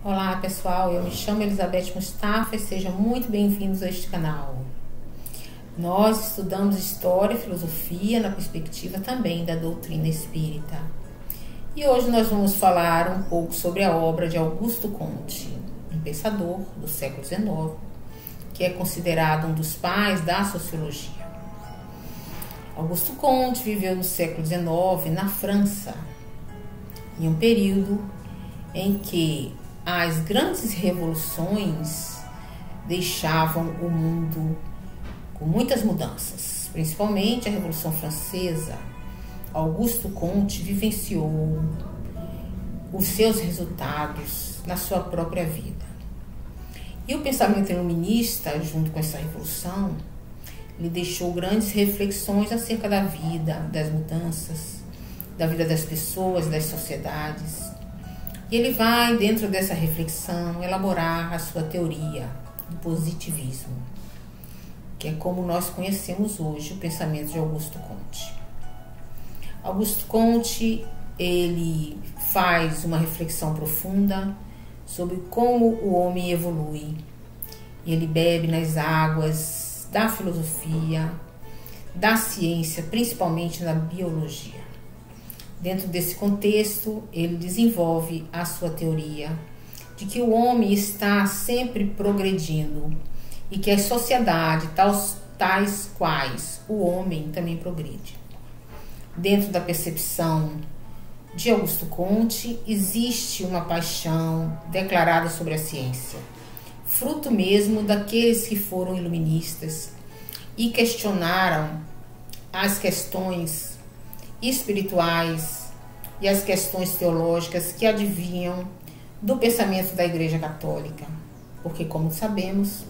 Olá pessoal, eu me chamo Elizabeth Mustafa e sejam muito bem-vindos a este canal. Nós estudamos História e Filosofia na perspectiva também da doutrina espírita. E hoje nós vamos falar um pouco sobre a obra de Augusto Comte, um pensador do século XIX, que é considerado um dos pais da sociologia. Augusto Comte viveu no século XIX na França, em um período em que as grandes revoluções deixavam o mundo com muitas mudanças, principalmente a Revolução Francesa. Augusto Comte vivenciou os seus resultados na sua própria vida. E o pensamento iluminista, junto com essa revolução, lhe deixou grandes reflexões acerca da vida, das mudanças, da vida das pessoas, das sociedades. E ele vai, dentro dessa reflexão, elaborar a sua teoria do positivismo, que é como nós conhecemos hoje o pensamento de Augusto Comte. Augusto Comte, ele faz uma reflexão profunda sobre como o homem evolui. Ele bebe nas águas da filosofia, da ciência, principalmente na biologia. Dentro desse contexto, ele desenvolve a sua teoria de que o homem está sempre progredindo e que as sociedades, tais quais o homem, também progride. Dentro da percepção de Augusto Comte, existe uma paixão declarada sobre a ciência, fruto mesmo daqueles que foram iluministas e questionaram as questões espirituais e as questões teológicas que advinham do pensamento da Igreja Católica, porque, como sabemos,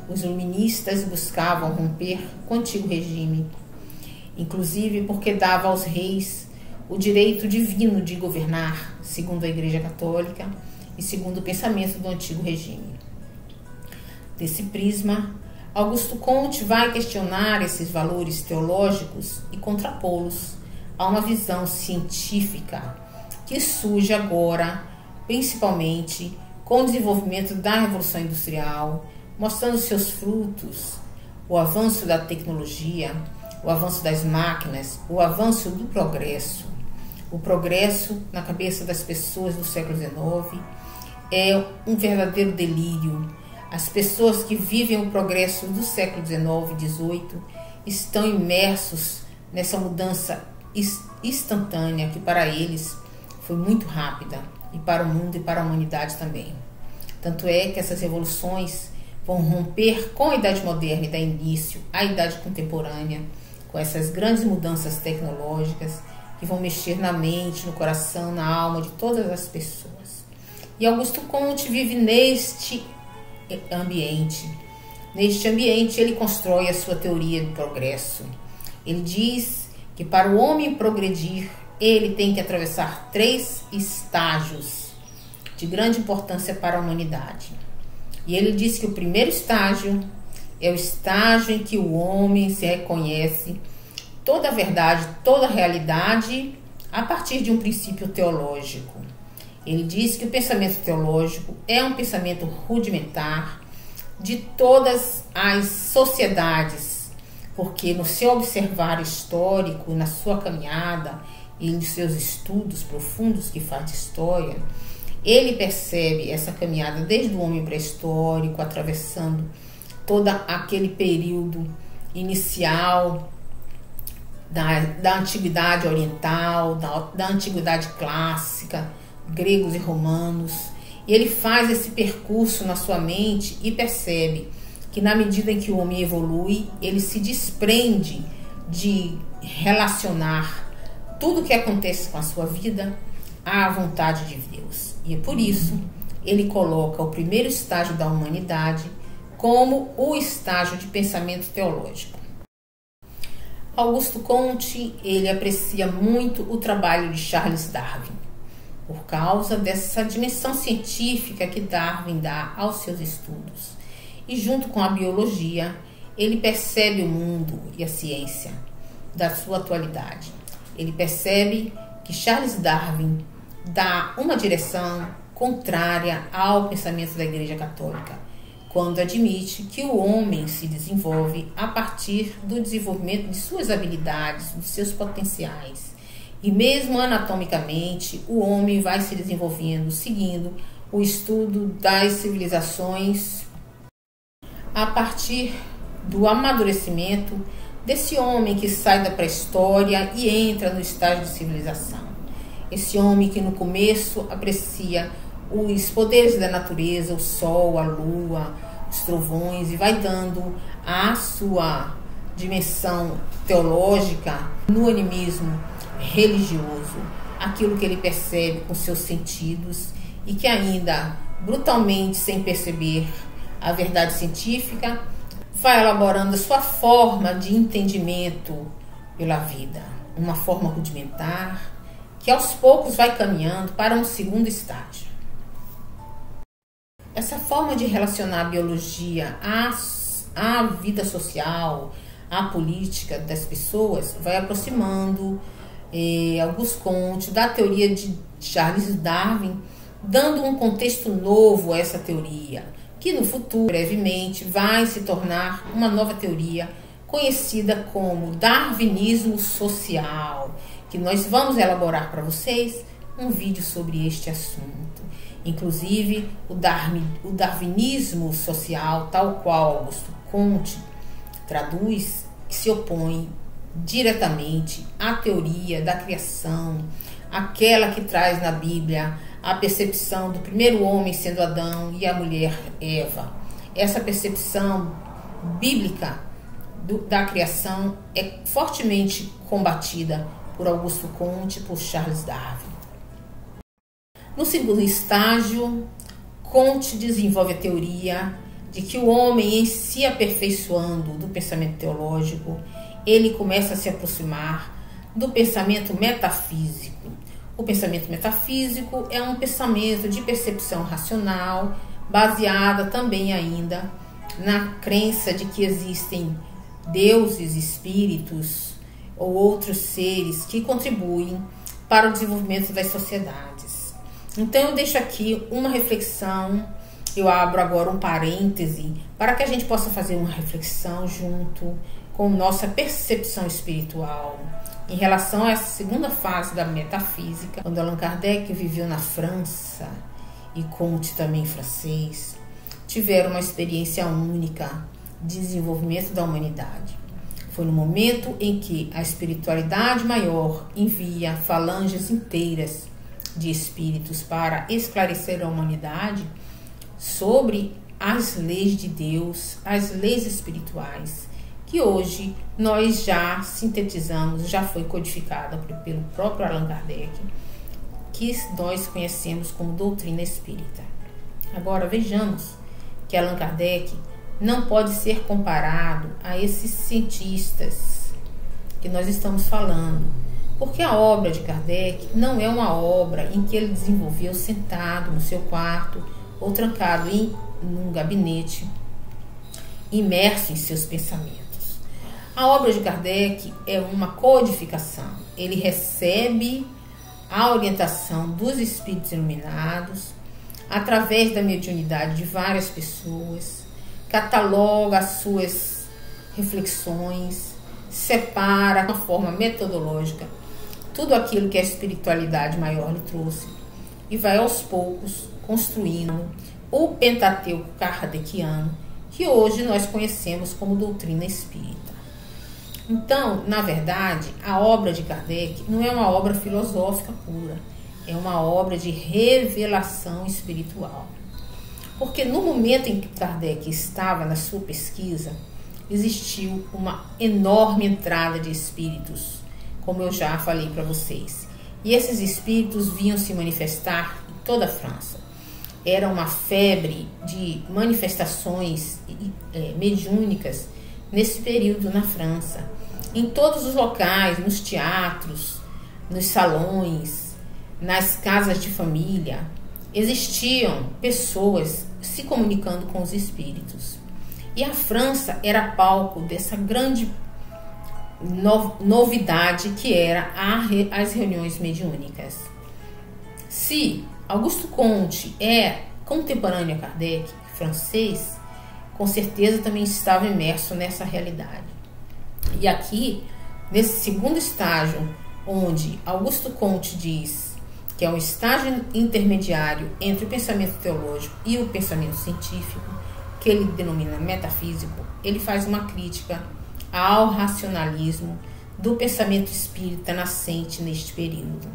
os iluministas buscavam romper com o antigo regime, inclusive porque dava aos reis o direito divino de governar, segundo a Igreja Católica e segundo o pensamento do antigo regime. Desse prisma, Augusto Comte vai questionar esses valores teológicos e contrapô-los a uma visão científica que surge agora, principalmente com o desenvolvimento da Revolução Industrial, mostrando seus frutos, o avanço da tecnologia, o avanço das máquinas, o avanço do progresso. O progresso na cabeça das pessoas do século XIX é um verdadeiro delírio. As pessoas que vivem o progresso do século XIX e XVIII estão imersos nessa mudança instantânea que para eles foi muito rápida, e para o mundo e para a humanidade também. Tanto é que essas revoluções vão romper com a Idade Moderna e dar início à Idade Contemporânea, com essas grandes mudanças tecnológicas que vão mexer na mente, no coração, na alma de todas as pessoas. E Augusto Comte vive neste ambiente. Neste ambiente ele constrói a sua teoria do progresso. Ele diz que para o homem progredir, ele tem que atravessar 3 estágios de grande importância para a humanidade. E ele diz que o primeiro estágio é o estágio em que o homem se reconhece toda a verdade, toda a realidade a partir de um princípio teológico. Ele diz que o pensamento teológico é um pensamento rudimentar de todas as sociedades, porque no seu observar histórico, na sua caminhada e nos seus estudos profundos que faz de história, ele percebe essa caminhada desde o homem pré-histórico, atravessando todo aquele período inicial da antiguidade oriental, da antiguidade clássica, gregos e romanos. E ele faz esse percurso na sua mente e percebe que na medida em que o homem evolui, ele se desprende de relacionar tudo o que acontece com a sua vida à vontade de Deus. E é por isso ele coloca o primeiro estágio da humanidade como o estágio de pensamento teológico. Augusto Comte, ele aprecia muito o trabalho de Charles Darwin, por causa dessa dimensão científica que Darwin dá aos seus estudos. E junto com a biologia, ele percebe o mundo e a ciência da sua atualidade. Ele percebe que Charles Darwin dá uma direção, contrária ao pensamento da Igreja Católica, quando admite que o homem se desenvolve a partir do desenvolvimento de suas habilidades, dos seus potenciais. E mesmo anatomicamente, o homem vai se desenvolvendo seguindo o estudo das civilizações a partir do amadurecimento desse homem que sai da pré-história e entra no estágio de civilização. Esse homem que no começo aprecia os poderes da natureza, o sol, a lua, os trovões, e vai dando a sua dimensão teológica no animismo religioso, aquilo que ele percebe com seus sentidos e que ainda brutalmente, sem perceber a verdade científica, vai elaborando a sua forma de entendimento pela vida, uma forma rudimentar que aos poucos vai caminhando para um segundo estágio. Essa forma de relacionar a biologia à vida social, à política das pessoas, vai aproximando Auguste Comte da teoria de Charles Darwin, dando um contexto novo a essa teoria, que no futuro, brevemente, vai se tornar uma nova teoria conhecida como darwinismo social, que nós vamos elaborar para vocês um vídeo sobre este assunto. Inclusive, o darwinismo social, tal qual Auguste Comte traduz, se opõe diretamente à teoria da criação, aquela que traz na Bíblia a percepção do primeiro homem sendo Adão e a mulher Eva. Essa percepção bíblica da criação é fortemente combatida por Auguste Comte e por Charles Darwin. No segundo estágio, Comte desenvolve a teoria de que o homem, em se aperfeiçoando do pensamento teológico, ele começa a se aproximar do pensamento metafísico. O pensamento metafísico é um pensamento de percepção racional, baseada também ainda na crença de que existem deuses, espíritos ou outros seres que contribuem para o desenvolvimento das sociedades. Então eu deixo aqui uma reflexão, eu abro agora um parêntese para que a gente possa fazer uma reflexão junto com nossa percepção espiritual em relação a essa segunda fase da metafísica, quando Allan Kardec viveu na França e Comte também francês, tiveram uma experiência única de desenvolvimento da humanidade. Foi no momento em que a espiritualidade maior envia falanges inteiras de espíritos para esclarecer a humanidade sobre as leis de Deus, as leis espirituais, que hoje nós já sintetizamos, já foi codificada pelo próprio Allan Kardec, que nós conhecemos como doutrina espírita. Agora vejamos que Allan Kardec não pode ser comparado a esses cientistas que nós estamos falando, porque a obra de Kardec não é uma obra em que ele desenvolveu sentado no seu quarto ou trancado em um gabinete, imerso em seus pensamentos. A obra de Kardec é uma codificação. Ele recebe a orientação dos espíritos iluminados através da mediunidade de várias pessoas, cataloga as suas reflexões, separa de uma forma metodológica tudo aquilo que a espiritualidade maior lhe trouxe e vai aos poucos construindo o Pentateuco kardeciano, que hoje nós conhecemos como doutrina espírita. Então, na verdade, a obra de Kardec não é uma obra filosófica pura, é uma obra de revelação espiritual. Porque no momento em que Kardec estava na sua pesquisa, existiu uma enorme entrada de espíritos, como eu já falei para vocês. E esses espíritos vinham se manifestar em toda a França. Era uma febre de manifestações mediúnicas nesse período na França. Em todos os locais, nos teatros, nos salões, nas casas de família, existiam pessoas se comunicando com os espíritos. E a França era palco dessa grande novidade que era as reuniões mediúnicas. Se Augusto Comte é contemporâneo a Kardec, francês, com certeza também estava imerso nessa realidade. E aqui, nesse segundo estágio, onde Augusto Comte diz que é um estágio intermediário entre o pensamento teológico e o pensamento científico, que ele denomina metafísico, ele faz uma crítica ao racionalismo do pensamento espírita nascente neste período.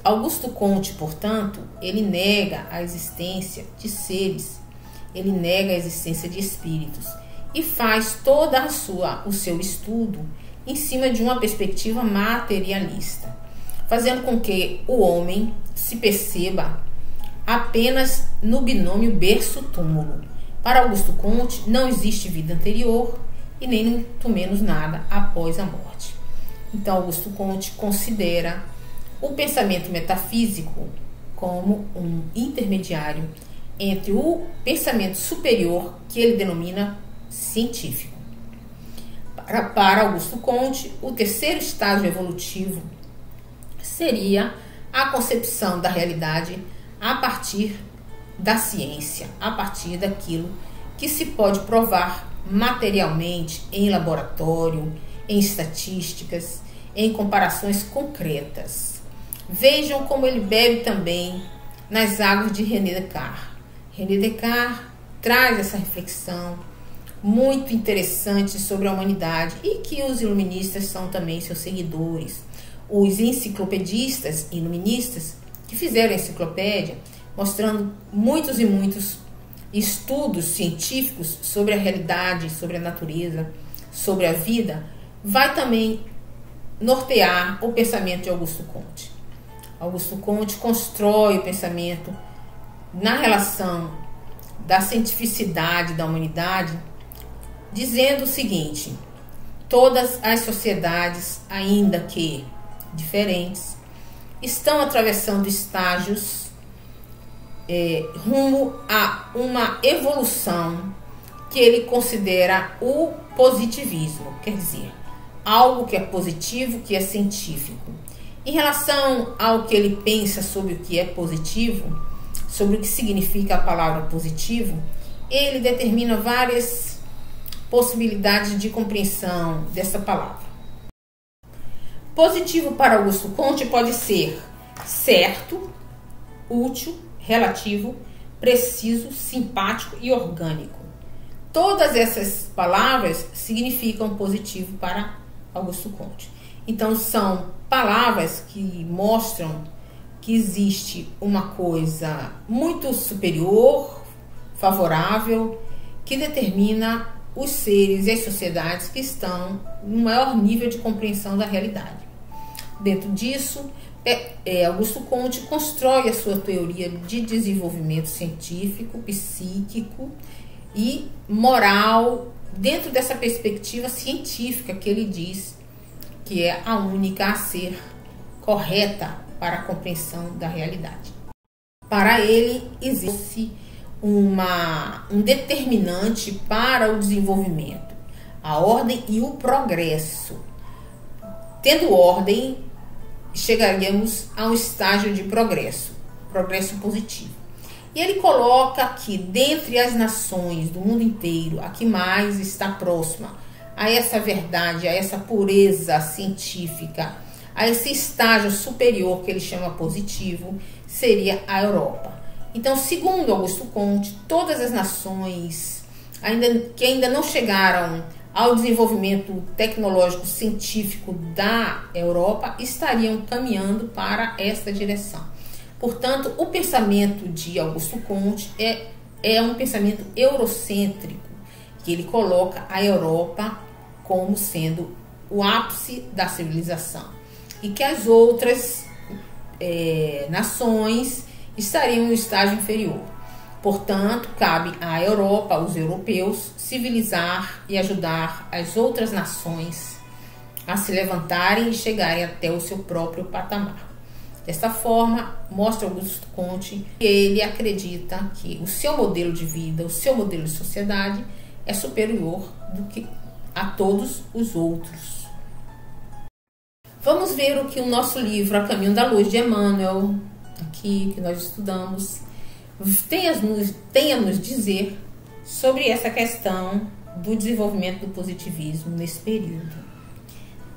Augusto Comte, portanto, ele nega a existência de seres, ele nega a existência de espíritos e faz todo o seu estudo em cima de uma perspectiva materialista, fazendo com que o homem se perceba apenas no binômio berço-túmulo. Para Augusto Comte, não existe vida anterior e nem muito menos nada após a morte. Então, Augusto Comte considera o pensamento metafísico como um intermediário entre o pensamento superior, que ele denomina científico. Para Augusto Comte, o terceiro estágio evolutivo seria a concepção da realidade a partir da ciência, a partir daquilo que se pode provar materialmente em laboratório, em estatísticas, em comparações concretas. Vejam como ele bebe também nas águas de René Descartes. René Descartes traz essa reflexão muito interessante sobre a humanidade e que os iluministas são também seus seguidores. Os enciclopedistas iluministas que fizeram a enciclopédia, mostrando muitos e muitos estudos científicos sobre a realidade, sobre a natureza, sobre a vida, vai também nortear o pensamento de Augusto Comte. Augusto Comte constrói o pensamento na relação da cientificidade da humanidade, dizendo o seguinte: todas as sociedades, ainda que diferentes, estão atravessando estágios rumo a uma evolução que ele considera o positivismo, quer dizer, algo que é positivo, que é científico. Em relação ao que ele pensa sobre o que é positivo, sobre o que significa a palavra positivo, ele determina várias possibilidades de compreensão dessa palavra. Positivo para Augusto Comte pode ser certo, útil, relativo, preciso, simpático e orgânico. Todas essas palavras significam positivo para Augusto Comte. Então, são palavras que mostram que existe uma coisa muito superior, favorável, que determina os seres e as sociedades que estão no maior nível de compreensão da realidade. Dentro disso, Augusto Comte constrói a sua teoria de desenvolvimento científico, psíquico e moral dentro dessa perspectiva científica que ele diz que é a única a ser correta para a compreensão da realidade. Para ele, existe um determinante para o desenvolvimento, a ordem e o progresso. Tendo ordem, chegaríamos a um estágio de progresso positivo. E ele coloca que dentre as nações do mundo inteiro, a que mais está próxima a essa verdade, a essa pureza científica, a esse estágio superior que ele chama positivo, seria a Europa. Então, segundo Augusto Comte, todas as nações que ainda não chegaram ao desenvolvimento tecnológico científico da Europa estariam caminhando para esta direção. Portanto, o pensamento de Augusto Comte é um pensamento eurocêntrico, que ele coloca a Europa como sendo o ápice da civilização e que as outras nações estariam em um estágio inferior. Portanto, cabe à Europa, aos europeus, civilizar e ajudar as outras nações a se levantarem e chegarem até o seu próprio patamar. Desta forma, mostra Augusto Comte que ele acredita que o seu modelo de vida, o seu modelo de sociedade é superior do que a todos os outros. Vamos ver o que o nosso livro A Caminho da Luz de Emmanuel, aqui aqui, que nós estudamos, tenha a nos dizer sobre essa questão do desenvolvimento do positivismo nesse período.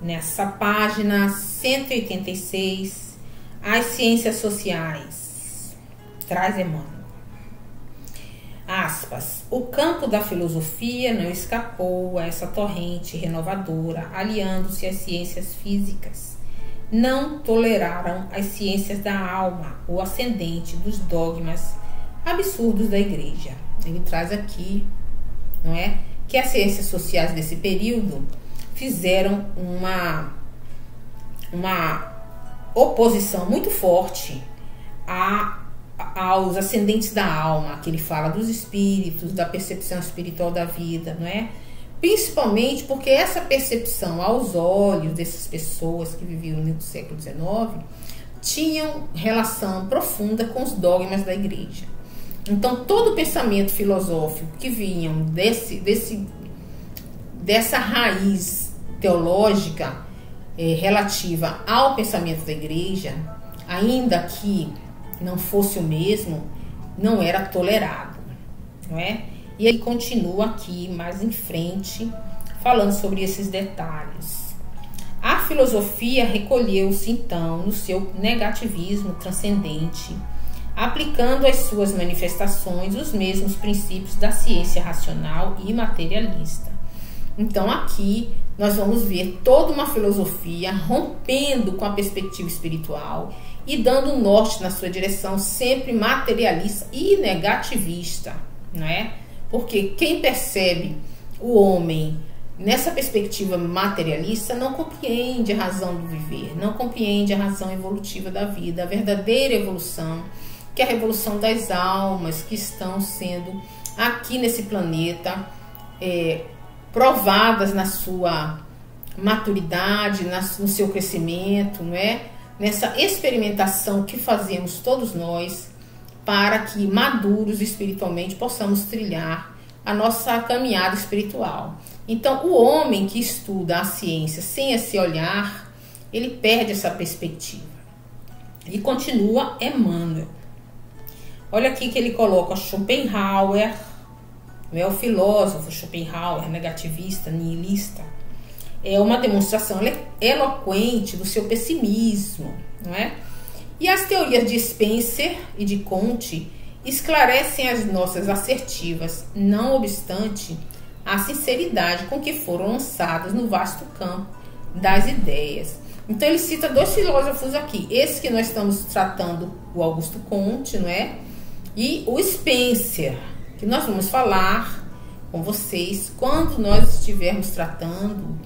Nessa página 186, as ciências sociais, traz Emmanuel. Aspas, o campo da filosofia não escapou a essa torrente renovadora, aliando-se às ciências físicas. Não toleraram as ciências da alma, o ascendente dos dogmas absurdos da igreja. Ele traz aqui, não é, que as ciências sociais desse período fizeram uma oposição muito forte aos ascendentes da alma, que ele fala dos espíritos, da percepção espiritual da vida, não é? Principalmente porque essa percepção aos olhos dessas pessoas que viviam no século XIX tinham relação profunda com os dogmas da igreja. Então, todo o pensamento filosófico que vinham dessa raiz teológica relativa ao pensamento da igreja, ainda que não fosse o mesmo, não era tolerado, não é? E ele continua aqui mais em frente, falando sobre esses detalhes. A filosofia recolheu-se então no seu negativismo transcendente, aplicando às suas manifestações os mesmos princípios da ciência racional e materialista. Então aqui nós vamos ver toda uma filosofia rompendo com a perspectiva espiritual e dando um norte na sua direção sempre materialista e negativista, não é? Porque quem percebe o homem nessa perspectiva materialista não compreende a razão do viver, não compreende a razão evolutiva da vida, a verdadeira evolução, que é a revolução das almas que estão sendo aqui nesse planeta provadas na sua maturidade, no seu crescimento, não é? Nessa experimentação que fazemos todos nós para que, maduros espiritualmente, possamos trilhar a nossa caminhada espiritual. Então, o homem que estuda a ciência sem esse olhar, ele perde essa perspectiva. E continua Emmanuel. Olha aqui que ele coloca Schopenhauer, o filósofo Schopenhauer, negativista, nihilista. É uma demonstração eloquente do seu pessimismo, não é? E as teorias de Spencer e de Comte esclarecem as nossas assertivas, não obstante a sinceridade com que foram lançadas no vasto campo das ideias. Então ele cita dois filósofos aqui, esse que nós estamos tratando, o Augusto Comte, não é? E o Spencer, que nós vamos falar com vocês quando nós estivermos tratando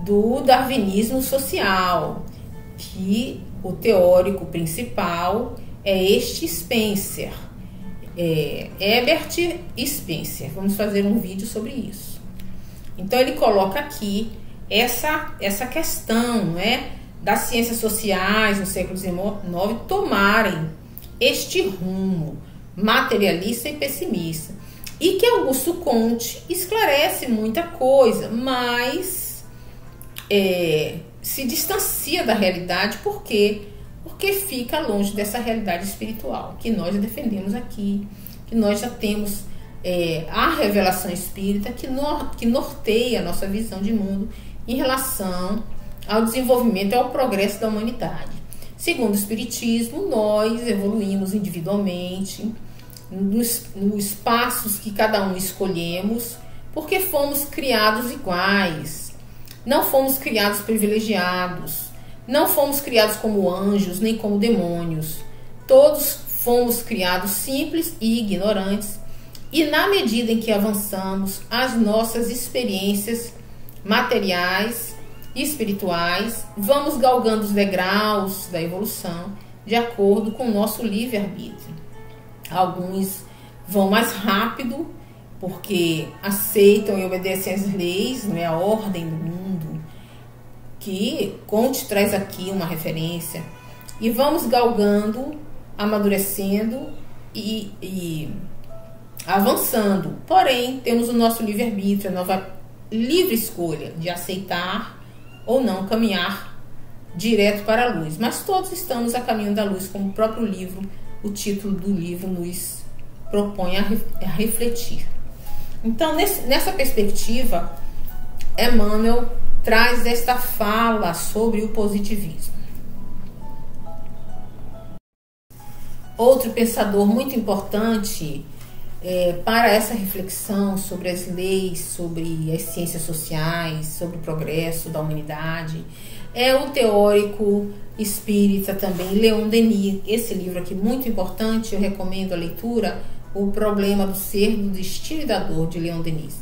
do darwinismo social, que o teórico principal é este Spencer, Herbert Spencer. Vamos fazer um vídeo sobre isso. Então ele coloca aqui essa questão, não é, das ciências sociais no século XIX tomarem este rumo materialista e pessimista, e que Augusto Comte esclarece muita coisa, mas se distancia da realidade. Por quê? Porque fica longe dessa realidade espiritual que nós defendemos aqui, que nós já temos a revelação espírita que norteia a nossa visão de mundo em relação ao desenvolvimento e ao progresso da humanidade. Segundo o Espiritismo, nós evoluímos individualmente nos passos que cada um escolhemos, porque fomos criados iguais, não fomos criados privilegiados, não fomos criados como anjos nem como demônios. Todos fomos criados simples e ignorantes, e na medida em que avançamos, as nossas experiências materiais e espirituais, vamos galgando os degraus da evolução de acordo com o nosso livre-arbítrio. Alguns vão mais rápido porque aceitam e obedecem às leis, não é, a ordem do mundo, que Comte traz aqui uma referência, e vamos galgando, amadurecendo e avançando. Porém, temos o nosso livre-arbítrio, a nova livre escolha de aceitar ou não caminhar direto para a luz, mas todos estamos a caminho da luz, como o próprio livro, o título do livro nos propõe a refletir. Então, nessa perspectiva, Emmanuel traz esta fala sobre o positivismo. Outro pensador muito importante para essa reflexão sobre as leis, sobre as ciências sociais, sobre o progresso da humanidade, é o teórico espírita também, Leon Denis. Esse livro aqui, muito importante, eu recomendo a leitura, O Problema do Ser, do Destino e da Dor, de Leon Denis.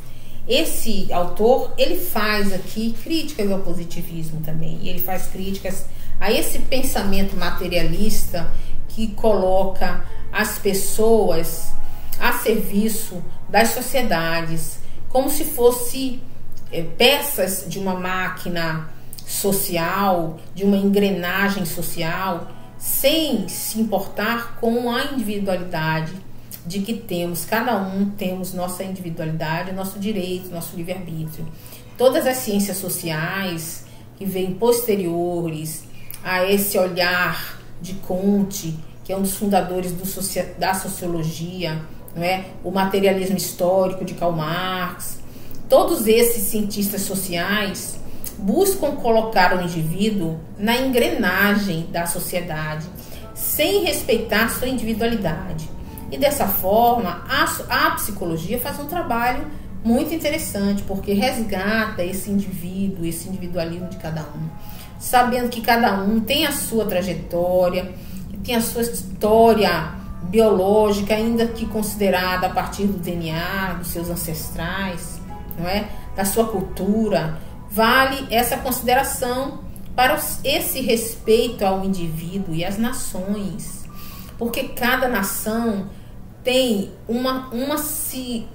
Esse autor, ele faz aqui críticas ao positivismo também, e ele faz críticas a esse pensamento materialista que coloca as pessoas a serviço das sociedades, como se fosse peças de uma máquina social, de uma engrenagem social, sem se importar com a individualidade de que temos. Cada um temos nossa individualidade, nosso direito, nosso livre-arbítrio. Todas as ciências sociais que vêm posteriores a esse olhar de Comte, que é um dos fundadores da sociologia, não é? O materialismo histórico de Karl Marx, todos esses cientistas sociais buscam colocar o indivíduo na engrenagem da sociedade, sem respeitar sua individualidade. E dessa forma, a psicologia faz um trabalho muito interessante, porque resgata esse indivíduo, esse individualismo de cada um, sabendo que cada um tem a sua trajetória, tem a sua história biológica, ainda que considerada a partir do DNA, dos seus ancestrais, não é? Da sua cultura. Vale essa consideração para esse respeito ao indivíduo e às nações, porque cada nação tem uma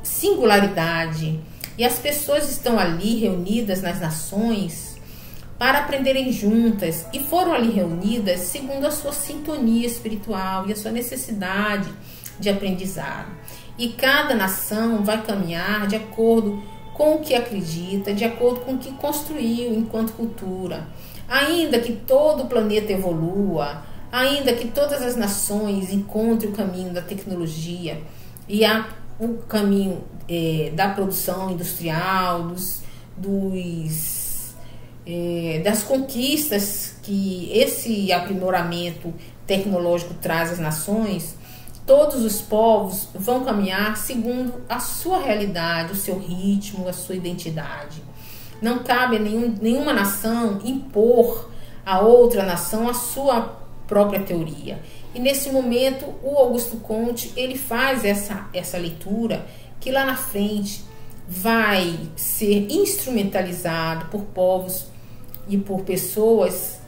singularidade, e as pessoas estão ali reunidas nas nações para aprenderem juntas, e foram ali reunidas segundo a sua sintonia espiritual e a sua necessidade de aprendizado. E cada nação vai caminhar de acordo com o que acredita, de acordo com o que construiu enquanto cultura. Ainda que todo o planeta evolua, ainda que todas as nações encontrem o caminho da tecnologia e o caminho da produção industrial, das conquistas que esse aprimoramento tecnológico traz às nações, todos os povos vão caminhar segundo a sua realidade, o seu ritmo, a sua identidade. Não cabe a nenhuma nação impor a outra nação a sua própria teoria. E nesse momento, o Augusto Comte, ele faz essa leitura que lá na frente vai ser instrumentalizado por povos e por pessoas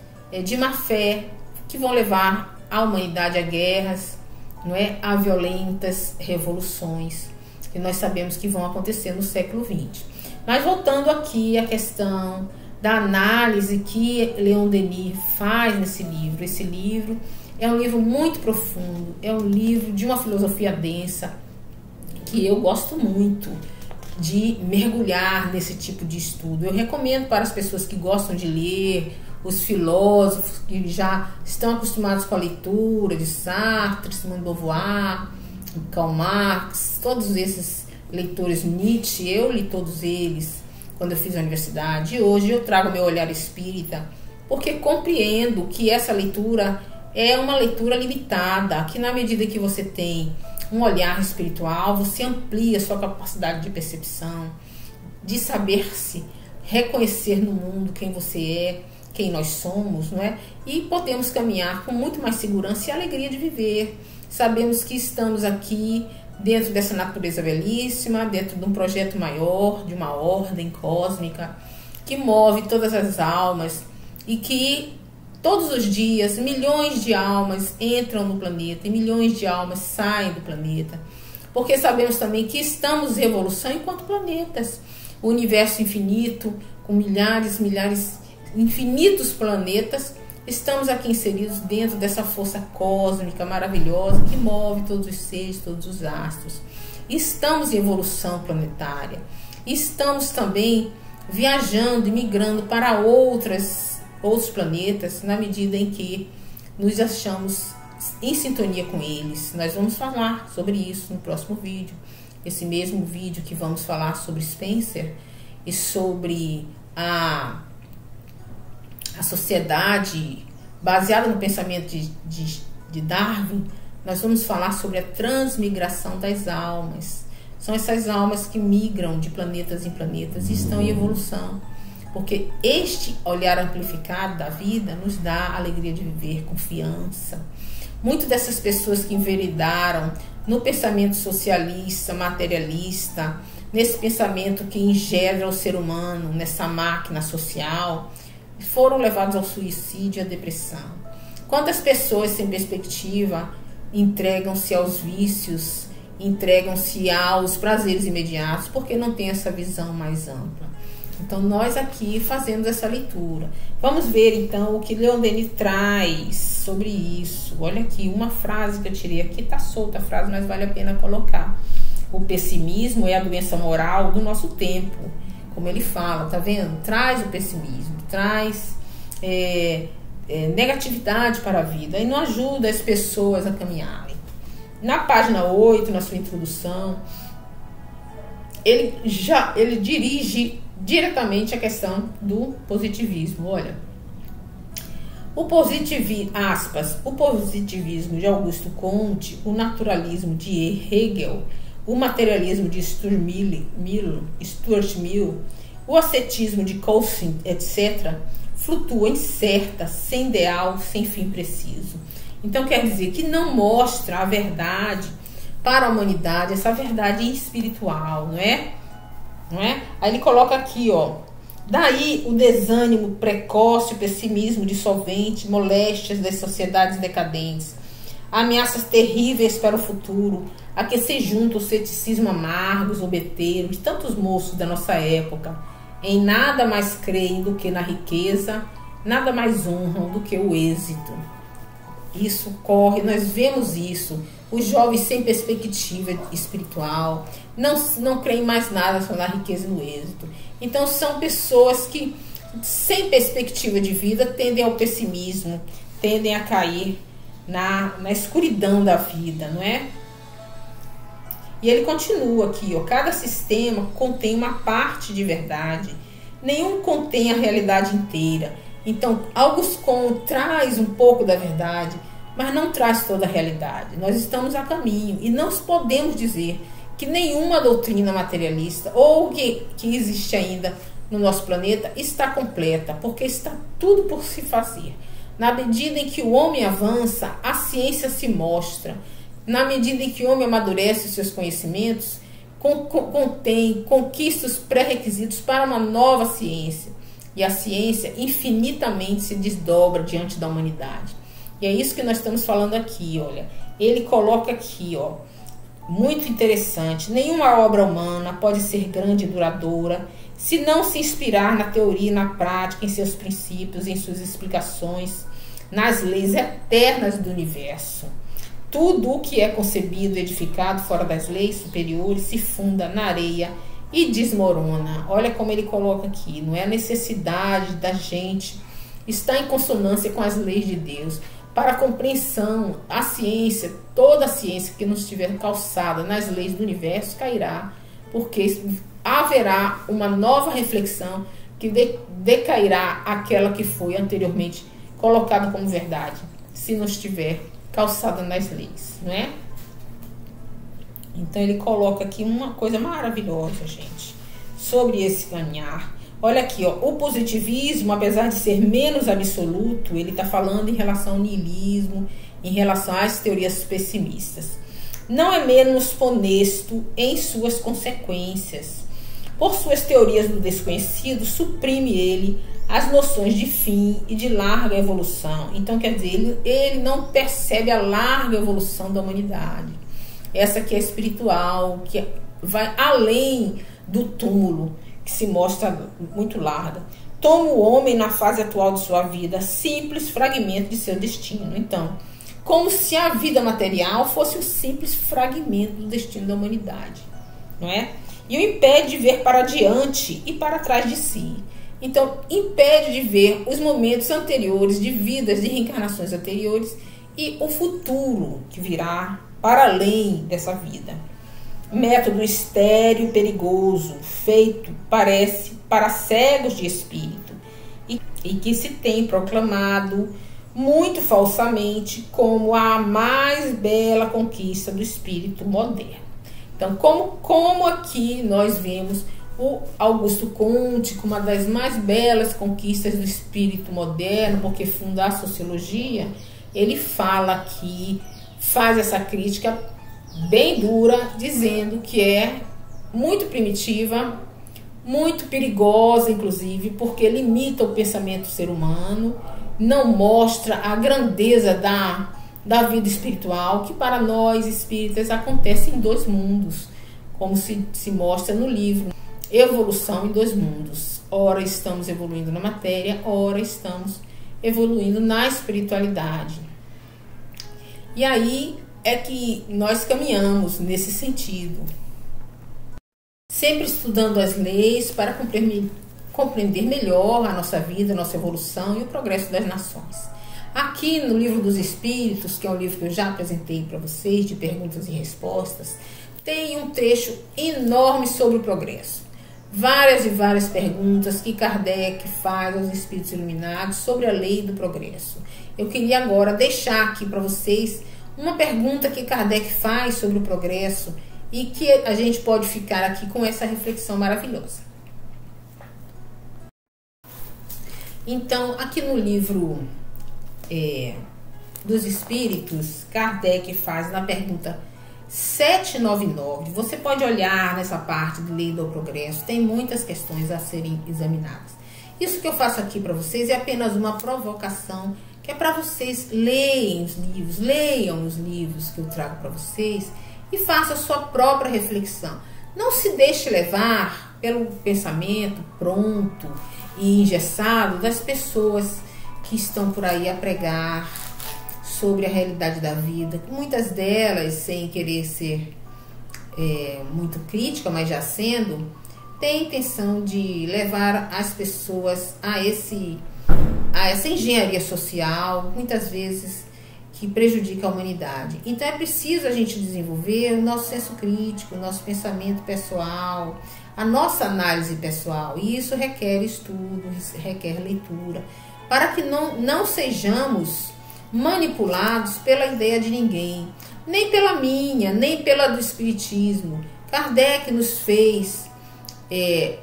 de má fé, que vão levar a humanidade a guerras, não é? A violentas revoluções, que nós sabemos que vão acontecer no século XX. Mas voltando aqui à questão da análise que Leon Denis faz nesse livro. Esse livro é um livro muito profundo, é um livro de uma filosofia densa, que eu gosto muito de mergulhar nesse tipo de estudo. Eu recomendo para as pessoas que gostam de ler, os filósofos que já estão acostumados com a leitura de Sartre, Simone de Beauvoir, Karl Marx, todos esses leitores, Nietzsche, eu li todos eles quando eu fiz a universidade, e hoje eu trago meu olhar espírita, porque compreendo que essa leitura é uma leitura limitada, que na medida que você tem um olhar espiritual, você amplia a sua capacidade de percepção, de saber-se reconhecer no mundo quem você é, quem nós somos, não é? E podemos caminhar com muito mais segurança e alegria de viver. Sabemos que estamos aqui dentro dessa natureza belíssima, dentro de um projeto maior, de uma ordem cósmica que move todas as almas, e que todos os dias milhões de almas entram no planeta e milhões de almas saem do planeta, porque sabemos também que estamos em evolução enquanto planetas. O universo infinito, com milhares, infinitos planetas, estamos aqui inseridos dentro dessa força cósmica maravilhosa que move todos os seres, todos os astros. Estamos em evolução planetária. Estamos também viajando e migrando para outras outros planetas, na medida em que nos achamos em sintonia com eles. Nós vamos falar sobre isso no próximo vídeo. Esse mesmo vídeo que vamos falar sobre Spencer e sobre a sociedade baseada no pensamento de Darwin, nós vamos falar sobre a transmigração das almas. São essas almas que migram de planetas em planetas e estão em evolução. Porque este olhar amplificado da vida nos dá a alegria de viver, confiança. Muitas dessas pessoas que enveredaram no pensamento socialista, materialista, nesse pensamento que ingera o ser humano, nessa máquina social, foram levados ao suicídio e à depressão. Quantas pessoas sem perspectiva entregam-se aos vícios, entregam-se aos prazeres imediatos, porque não tem essa visão mais ampla. Então, nós aqui fazemos essa leitura. Vamos ver, então, o que Leon Denis traz sobre isso. Olha aqui, uma frase que eu tirei aqui, tá solta a frase, mas vale a pena colocar. O pessimismo é a doença moral do nosso tempo. Como ele fala, tá vendo? Traz o pessimismo, traz negatividade para a vida e não ajuda as pessoas a caminharem. Na página 8, na sua introdução, ele dirige diretamente a questão do positivismo. Olha, o positivismo de Augusto Comte, o naturalismo de Hegel, o materialismo de Stuart Mill, o ascetismo de Coussin, etc., flutua incerta, sem ideal, sem fim preciso. Então quer dizer que não mostra a verdade para a humanidade, essa verdade espiritual, não é? Aí ele coloca aqui, ó, daí o desânimo precoce, o pessimismo dissolvente, moléstias das sociedades decadentes, ameaças terríveis para o futuro, a que se junta o ceticismo amargo, zombeteiro de tantos moços da nossa época. Em nada mais creem do que na riqueza, nada mais honram do que o êxito. Isso corre, nós vemos isso. Os jovens sem perspectiva espiritual não creem mais nada só na riqueza e no êxito. Então são pessoas que, sem perspectiva de vida, tendem ao pessimismo, tendem a cair na escuridão da vida, não é? E ele continua aqui, ó, cada sistema contém uma parte de verdade, nenhum contém a realidade inteira. Então, Auguste Comte traz um pouco da verdade, mas não traz toda a realidade. Nós estamos a caminho e não podemos dizer que nenhuma doutrina materialista ou que existe ainda no nosso planeta está completa, porque está tudo por se fazer. Na medida em que o homem avança, a ciência se mostra. Na medida em que o homem amadurece os seus conhecimentos, conquista os pré-requisitos para uma nova ciência. E a ciência infinitamente se desdobra diante da humanidade. E é isso que nós estamos falando aqui, olha. Ele coloca aqui, ó, muito interessante. Nenhuma obra humana pode ser grande e duradoura se não se inspirar na teoria e na prática, em seus princípios, em suas explicações, nas leis eternas do universo. Tudo o que é concebido e edificado fora das leis superiores se funda na areia e desmorona. Olha como ele coloca aqui, não é a necessidade da gente estar em consonância com as leis de Deus. Para a compreensão, a ciência, toda a ciência que não estiver calçada nas leis do universo cairá, porque haverá uma nova reflexão que decairá aquela que foi anteriormente colocada como verdade, se não estiver calçada nas leis, não é? Então ele coloca aqui uma coisa maravilhosa, gente, sobre esse caminhar. Olha aqui, ó, o positivismo, apesar de ser menos absoluto, ele está falando em relação ao niilismo, em relação às teorias pessimistas. Não é menos honesto em suas consequências. Por suas teorias do desconhecido, suprime ele as noções de fim e de larga evolução. Então, quer dizer, ele não percebe a larga evolução da humanidade. Essa que é espiritual, que vai além do túmulo, que se mostra muito larga. Toma o homem na fase atual de sua vida, simples fragmento de seu destino. Então, como se a vida material fosse um simples fragmento do destino da humanidade, não é? E o impede de ver para diante e para trás de si. Então, impede de ver os momentos anteriores de vidas, de reencarnações anteriores e o futuro que virá para além dessa vida. Método estéril e perigoso, feito, parece, para cegos de espírito e que se tem proclamado muito falsamente como a mais bela conquista do espírito moderno. Então, como aqui nós vemos o Augusto Comte como uma das mais belas conquistas do espírito moderno, porque funda a sociologia, ele fala aqui, faz essa crítica bem dura, dizendo que é muito primitiva, muito perigosa, inclusive, porque limita o pensamento do ser humano, não mostra a grandeza da vida espiritual, que para nós espíritas acontece em dois mundos, como se mostra no livro Evolução em Dois Mundos. Ora estamos evoluindo na matéria, ora estamos evoluindo na espiritualidade. E aí é que nós caminhamos nesse sentido, sempre estudando as leis para compreender melhor a nossa vida, a nossa evolução e o progresso das nações. Aqui no Livro dos Espíritos, que é um livro que eu já apresentei para vocês, de perguntas e respostas, tem um trecho enorme sobre o progresso. Várias e várias perguntas que Kardec faz aos espíritos iluminados sobre a lei do progresso. Eu queria agora deixar aqui para vocês uma pergunta que Kardec faz sobre o progresso e que a gente pode ficar aqui com essa reflexão maravilhosa. Então, aqui no livro dos Espíritos, Kardec faz na pergunta 799, você pode olhar nessa parte de lei do progresso, tem muitas questões a serem examinadas. Isso que eu faço aqui para vocês é apenas uma provocação, que é para vocês leiam os livros que eu trago para vocês e façam a sua própria reflexão. Não se deixe levar pelo pensamento pronto e engessado das pessoas que estão por aí a pregar sobre a realidade da vida. Muitas delas, sem querer ser muito crítica, mas já sendo, tem a intenção de levar as pessoas a essa engenharia social, muitas vezes que prejudica a humanidade. Então é preciso a gente desenvolver o nosso senso crítico, o nosso pensamento pessoal, a nossa análise pessoal. E isso requer estudo, requer leitura, para que não sejamos manipulados pela ideia de ninguém, nem pela minha, nem pela do Espiritismo. Kardec nos fez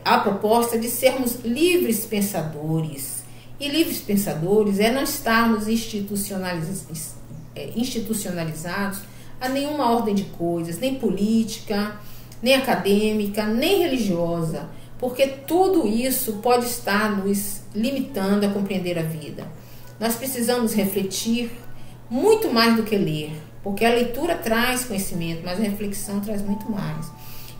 a proposta de sermos livres pensadores. E livres pensadores é não estarmos institucionalizados a nenhuma ordem de coisas, nem política, nem acadêmica, nem religiosa, porque tudo isso pode estar nos limitando a compreender a vida. Nós precisamos refletir muito mais do que ler, porque a leitura traz conhecimento, mas a reflexão traz muito mais.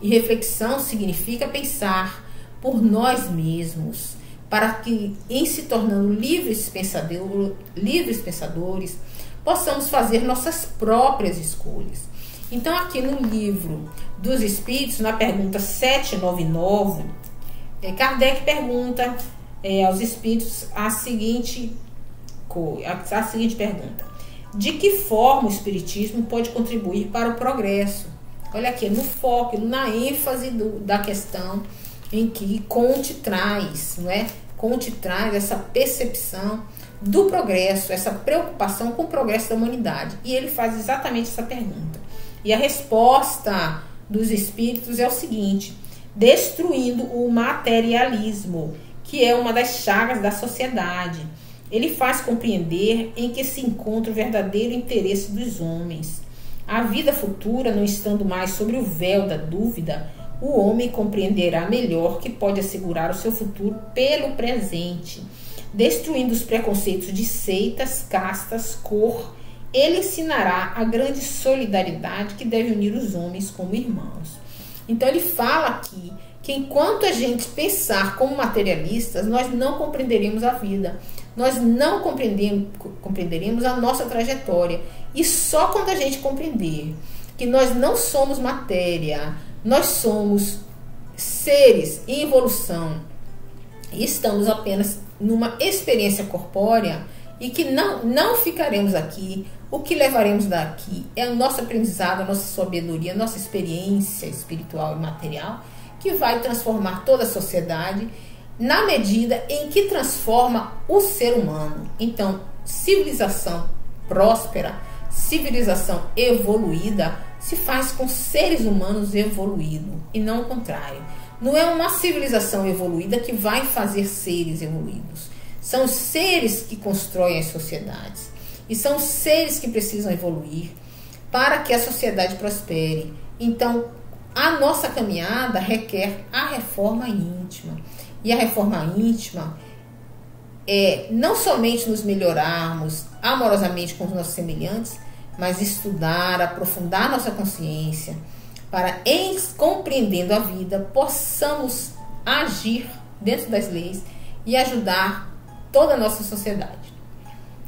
E reflexão significa pensar por nós mesmos, para que, em se tornando livres pensadores, possamos fazer nossas próprias escolhas. Então, aqui no Livro dos Espíritos, na pergunta 799, Kardec pergunta aos espíritos a seguinte pergunta: de que forma o Espiritismo pode contribuir para o progresso? Olha aqui, no foco, na ênfase da questão em que Comte traz, não é? Comte traz essa percepção do progresso, essa preocupação com o progresso da humanidade. E ele faz exatamente essa pergunta. E a resposta dos espíritos é o seguinte: destruindo o materialismo, que é uma das chagas da sociedade. Ele faz compreender em que se encontra o verdadeiro interesse dos homens. A vida futura, não estando mais sobre o véu da dúvida, o homem compreenderá melhor que pode assegurar o seu futuro pelo presente. Destruindo os preconceitos de seitas, castas, cor, ele ensinará a grande solidariedade que deve unir os homens como irmãos. Então ele fala aqui que enquanto a gente pensar como materialistas, nós não compreenderemos a vida, nós não compreenderemos a nossa trajetória. E só quando a gente compreender que nós não somos matéria, nós somos seres em evolução, estamos apenas numa experiência corpórea e que não ficaremos aqui. O que levaremos daqui é o nosso aprendizado, a nossa sabedoria, a nossa experiência espiritual e material, que vai transformar toda a sociedade na medida em que transforma o ser humano. Então, civilização próspera, civilização evoluída, se faz com seres humanos evoluídos e não o contrário. Não é uma civilização evoluída que vai fazer seres evoluídos. São os seres que constroem as sociedades. E são os seres que precisam evoluir para que a sociedade prospere. Então, a nossa caminhada requer a reforma íntima. E a reforma íntima é não somente nos melhorarmos amorosamente com os nossos semelhantes, mas estudar, aprofundar nossa consciência, para, compreendendo a vida, possamos agir dentro das leis e ajudar toda a nossa sociedade.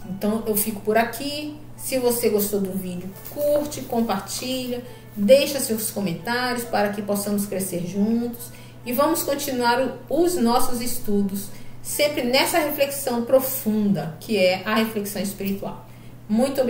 Então eu fico por aqui. Se você gostou do vídeo, curte, compartilha, deixa seus comentários para que possamos crescer juntos e vamos continuar os nossos estudos, sempre nessa reflexão profunda que é a reflexão espiritual. Muito obrigada.